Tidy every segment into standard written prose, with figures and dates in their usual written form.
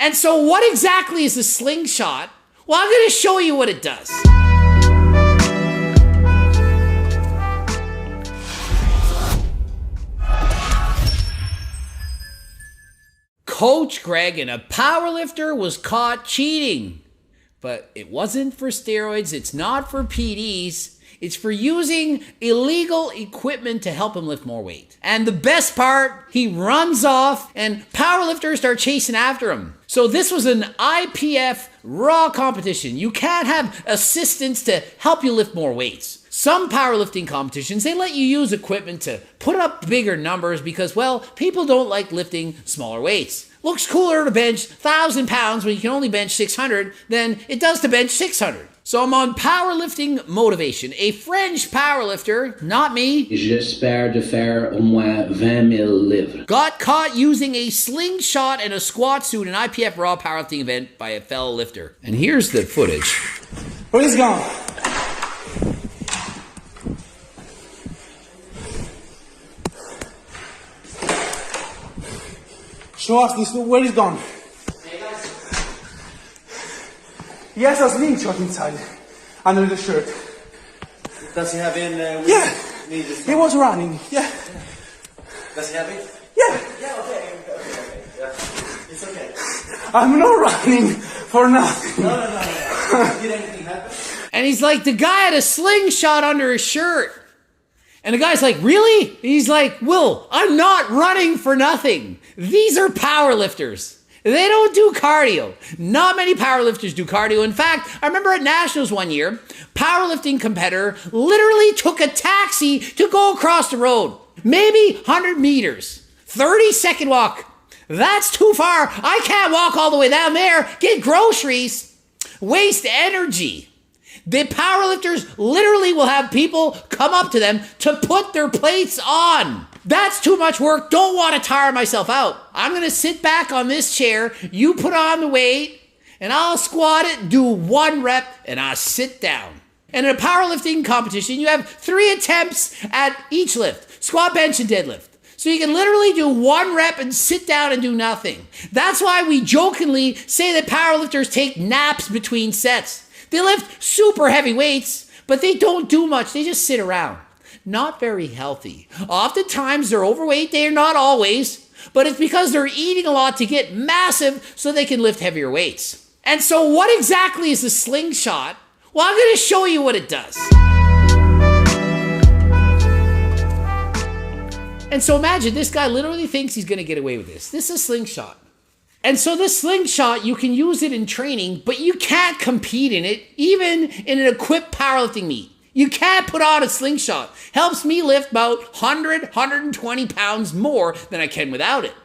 And so what exactly is a slingshot? Well, I'm going to show you what it does. Coach Greg and a powerlifter was caught cheating. But it wasn't for steroids, it's not for PDs, it's for using illegal equipment to help him lift more weight. And the best part, he runs off and powerlifters start chasing after him. So this was an IPF raw competition. You can't have assistants to help you lift more weights. Some powerlifting competitions, they let you use equipment to put up bigger numbers because, well, people don't like lifting smaller weights. Looks cooler to bench 1,000 pounds when you can only bench 600 than it does to bench 600. So I'm on powerlifting motivation. A French powerlifter, not me, j'espère de faire au moins 20,000 livres, got caught using a slingshot and a squat suit in an IPF raw powerlifting event by a fellow lifter. And here's the footage. Where is gone? Show us this. Where is gone? He has a slingshot inside, under the shirt. Does he have in? Yeah. He was running. Yeah. Does he have it? Yeah. Yeah. Okay. Yeah. It's okay. I'm not running for nothing. No. Did anything happen? And he's like, the guy had a slingshot under his shirt. And the guy's like, really? And he's like, Will, I'm not running for nothing. These are powerlifters. They don't do cardio. Not many powerlifters do cardio. In fact, I remember at Nationals one year, powerlifting competitor literally took a taxi to go across the road. Maybe 100 meters. 30-second walk. That's too far. I can't walk all the way down there, get groceries, waste energy. The powerlifters literally will have people come up to them to put their plates on. That's too much work. Don't want to tire myself out. I'm going to sit back on this chair. You put on the weight and I'll squat it, do 1 rep, and I'll sit down. And in a powerlifting competition, you have 3 attempts at each lift, squat, bench, and deadlift. So you can literally do 1 rep and sit down and do nothing. That's why we jokingly say that powerlifters take naps between sets. They lift super heavy weights, but they don't do much. They just sit around. Not very healthy. Oftentimes they're overweight. They're not always, but it's because they're eating a lot to get massive so they can lift heavier weights. And so what exactly is a slingshot? Well, I'm going to show you what it does. And so imagine this guy literally thinks he's going to get away with this. This is a slingshot. And so this slingshot, you can use it in training, but you can't compete in it, even in an equipped powerlifting meet. You can't put on a slingshot. Helps me lift about 100, 120 pounds more than I can without it.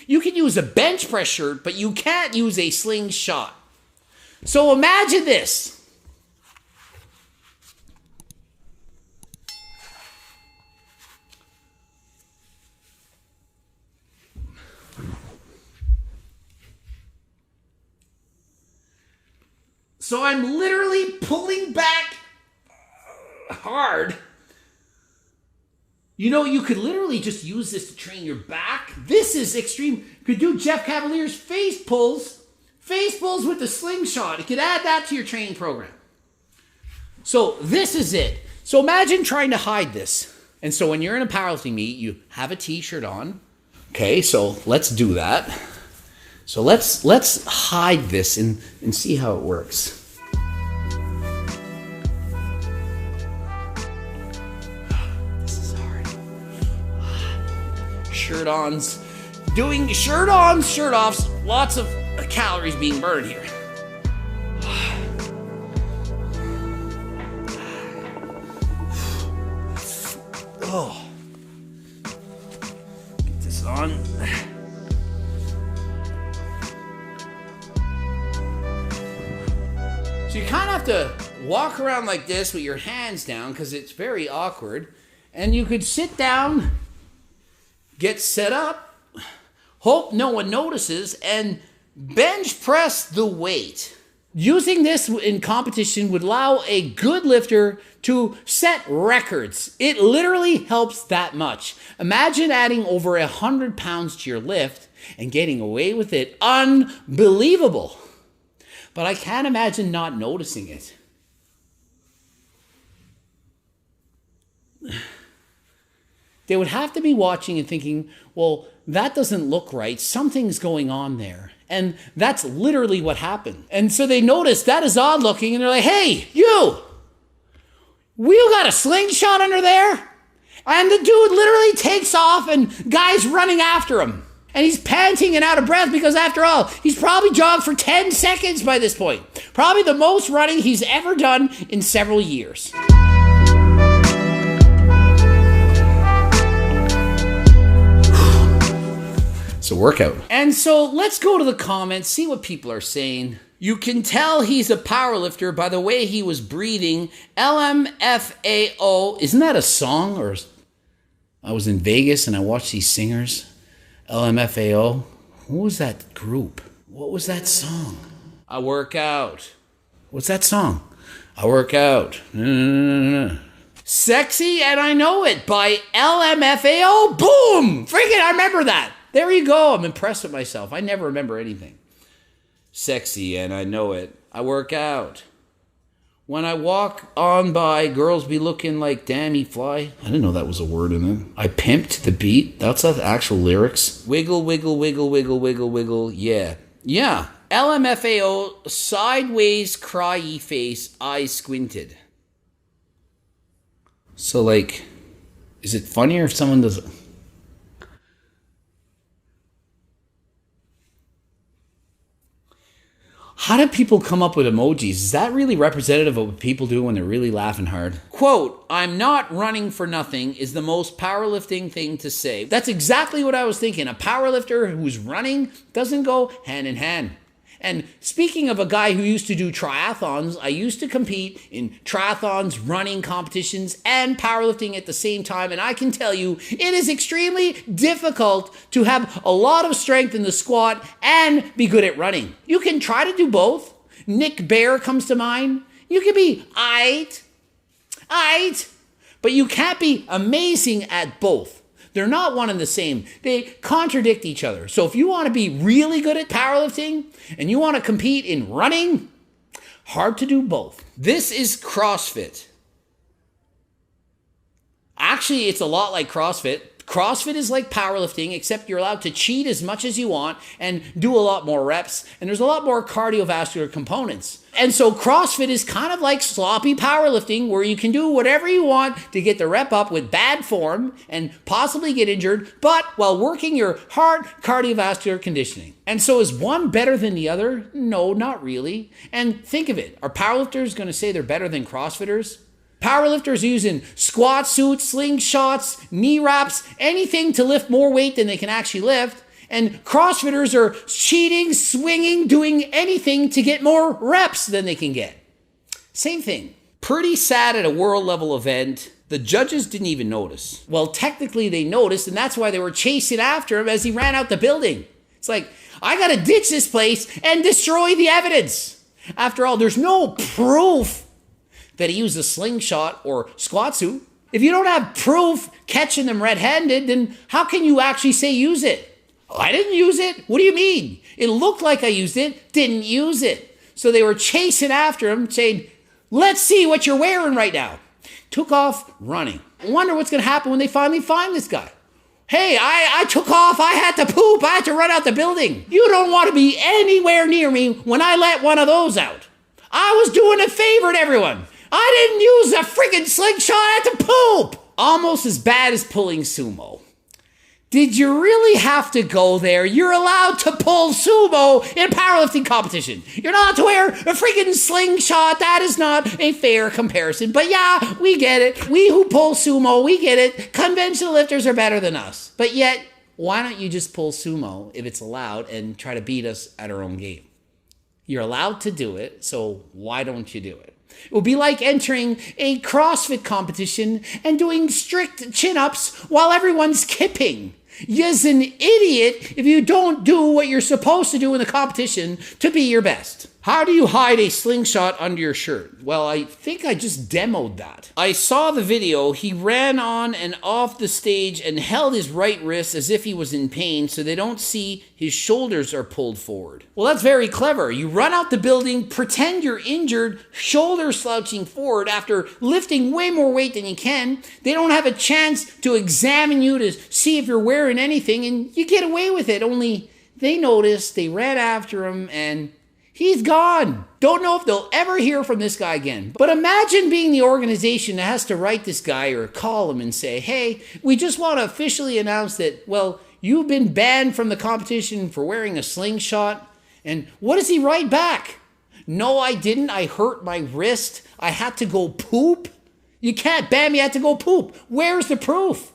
You can use a bench press shirt, but you can't use a slingshot. So imagine this. So I'm literally pulling back hard. You know, you could literally just use this to train your back. This is extreme. You could do Jeff Cavalier's face pulls with the slingshot. You could add that to your training program. So this is it. So imagine trying to hide this. And so when you're in a powerlifting meet, you have a t-shirt on. Okay, so let's do that. So let's hide this and see how it works. This is hard. Shirt-ons. Doing shirt-ons, shirt-offs. Lots of calories being burned here. Oh. Get this on. So you kind of have to walk around like this with your hands down because it's very awkward. And you could sit down, get set up, hope no one notices, and bench press the weight. Using this in competition would allow a good lifter to set records. It literally helps that much. Imagine adding over 100 pounds to your lift and getting away with it. Unbelievable. But I can't imagine not noticing it. They would have to be watching and thinking, well, that doesn't look right. Something's going on there. And that's literally what happened. And so they noticed that is odd looking, and they're like, hey, you got a slingshot under there? And the dude literally takes off, and guy's running after him. And he's panting and out of breath because, after all, he's probably jogged for 10 seconds by this point. Probably the most running he's ever done in several years. It's a workout. And so let's go to the comments, see what people are saying. You can tell he's a powerlifter by the way he was breathing. LMFAO. Isn't that a song? Or I was in Vegas and I watched these singers. LMFAO. What was that group? What was that song? I work out. What's that song? I work out. Sexy and I Know It by LMFAO. Boom! Freaking, I remember that. There you go. I'm impressed with myself. I never remember anything. Sexy and I know it. I work out. When I walk on by, girls be looking like Dammy Fly. I didn't know that was a word in it. I pimped the beat. That's the actual lyrics. Wiggle, wiggle, wiggle, wiggle, wiggle, wiggle. Yeah. Yeah. LMFAO, sideways, cryy face, eyes squinted. So, like, is it funnier if someone does... How do people come up with emojis? Is that really representative of what people do when they're really laughing hard? Quote, I'm not running for nothing is the most powerlifting thing to say. That's exactly what I was thinking. A powerlifter who's running doesn't go hand in hand. And speaking of a guy who used to do triathlons, I used to compete in triathlons, running competitions, and powerlifting at the same time. And I can tell you, it is extremely difficult to have a lot of strength in the squat and be good at running. You can try to do both. Nick Bear comes to mind. You can be aight, but you can't be amazing at both. They're not one and the same. They contradict each other. So if you want to be really good at powerlifting and you want to compete in running, hard to do both. This is CrossFit. Actually, it's a lot like CrossFit. CrossFit is like powerlifting, except you're allowed to cheat as much as you want and do a lot more reps. And there's a lot more cardiovascular components. And so CrossFit is kind of like sloppy powerlifting, where you can do whatever you want to get the rep up with bad form and possibly get injured, but while working your hard cardiovascular conditioning. And so is one better than the other? No, not really. And think of it. Are powerlifters going to say they're better than CrossFitters? Powerlifters using squat suits, slingshots, knee wraps, anything to lift more weight than they can actually lift. And CrossFitters are cheating, swinging, doing anything to get more reps than they can get. Same thing. Pretty sad at a world level event. The judges didn't even notice. Well, technically they noticed, and that's why they were chasing after him as he ran out the building. It's like, I gotta ditch this place and destroy the evidence. After all, there's no proof that he used a slingshot or squat suit. If you don't have proof catching them red-handed, then how can you actually say use it? I didn't use it. What do you mean? It looked like I used it, didn't use it. So they were chasing after him, saying, let's see what you're wearing right now. Took off running. I wonder what's going to happen when they finally find this guy. Hey, I took off. I had to poop. I had to run out the building. You don't want to be anywhere near me when I let one of those out. I was doing a favor to everyone. I didn't use a freaking slingshot. I had to poop. Almost as bad as pulling sumo. Did you really have to go there? You're allowed to pull sumo in a powerlifting competition. You're not allowed to wear a freaking slingshot. That is not a fair comparison. But yeah, we get it. We who pull sumo, we get it. Conventional lifters are better than us. But yet, why don't you just pull sumo if it's allowed and try to beat us at our own game? You're allowed to do it, so why don't you do it? It would be like entering a CrossFit competition and doing strict chin-ups while everyone's kipping. You're an idiot if you don't do what you're supposed to do in the competition to be your best. How do you hide a slingshot under your shirt? Well, I think I just demoed that. I saw the video. He ran on and off the stage and held his right wrist as if he was in pain so they don't see his shoulders are pulled forward. Well, that's very clever. You run out the building, pretend you're injured, shoulders slouching forward after lifting way more weight than you can. They don't have a chance to examine you to see if you're wearing anything, and you get away with it. Only they noticed, they ran after him, and he's gone. Don't know if they'll ever hear from this guy again. But imagine being the organization that has to write this guy or call him and say, hey, we just want to officially announce that, well, you've been banned from the competition for wearing a slingshot. And what does he write back? No, I didn't. I hurt my wrist. I had to go poop. You can't ban me. I had to go poop. Where's the proof?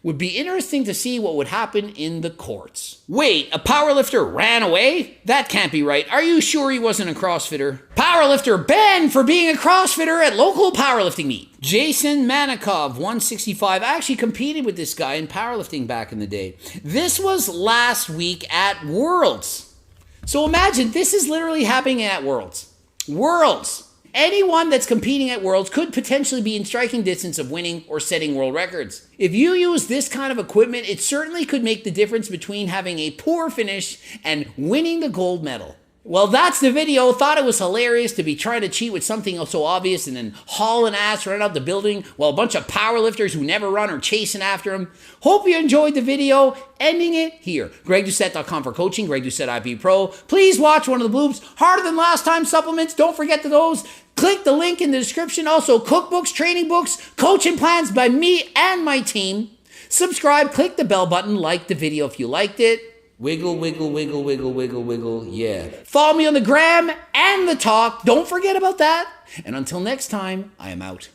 Would be interesting to see what would happen in the courts. Wait, a powerlifter ran away? That can't be right. Are you sure he wasn't a CrossFitter? Powerlifter banned for being a CrossFitter at local powerlifting meet. Jason Manikov, 165. I actually competed with this guy in powerlifting back in the day. This was last week at Worlds. So imagine, this is literally happening at Worlds. Worlds. Anyone that's competing at Worlds could potentially be in striking distance of winning or setting world records. If you use this kind of equipment, it certainly could make the difference between having a poor finish and winning the gold medal. Well, that's the video. Thought it was hilarious to be trying to cheat with something so obvious and then hauling ass right out the building while a bunch of powerlifters who never run are chasing after him. Hope you enjoyed the video. Ending it here. GregDoucette.com for coaching. Greg Doucette IP Pro. Please watch one of the bloopers. Harder than last time supplements. Don't forget those. Click the link in the description. Also, cookbooks, training books, coaching plans by me and my team. Subscribe. Click the bell button. Like the video if you liked it. Wiggle, wiggle, wiggle, wiggle, wiggle, wiggle, yeah. Follow me on the gram and the talk. Don't forget about that. And until next time, I am out.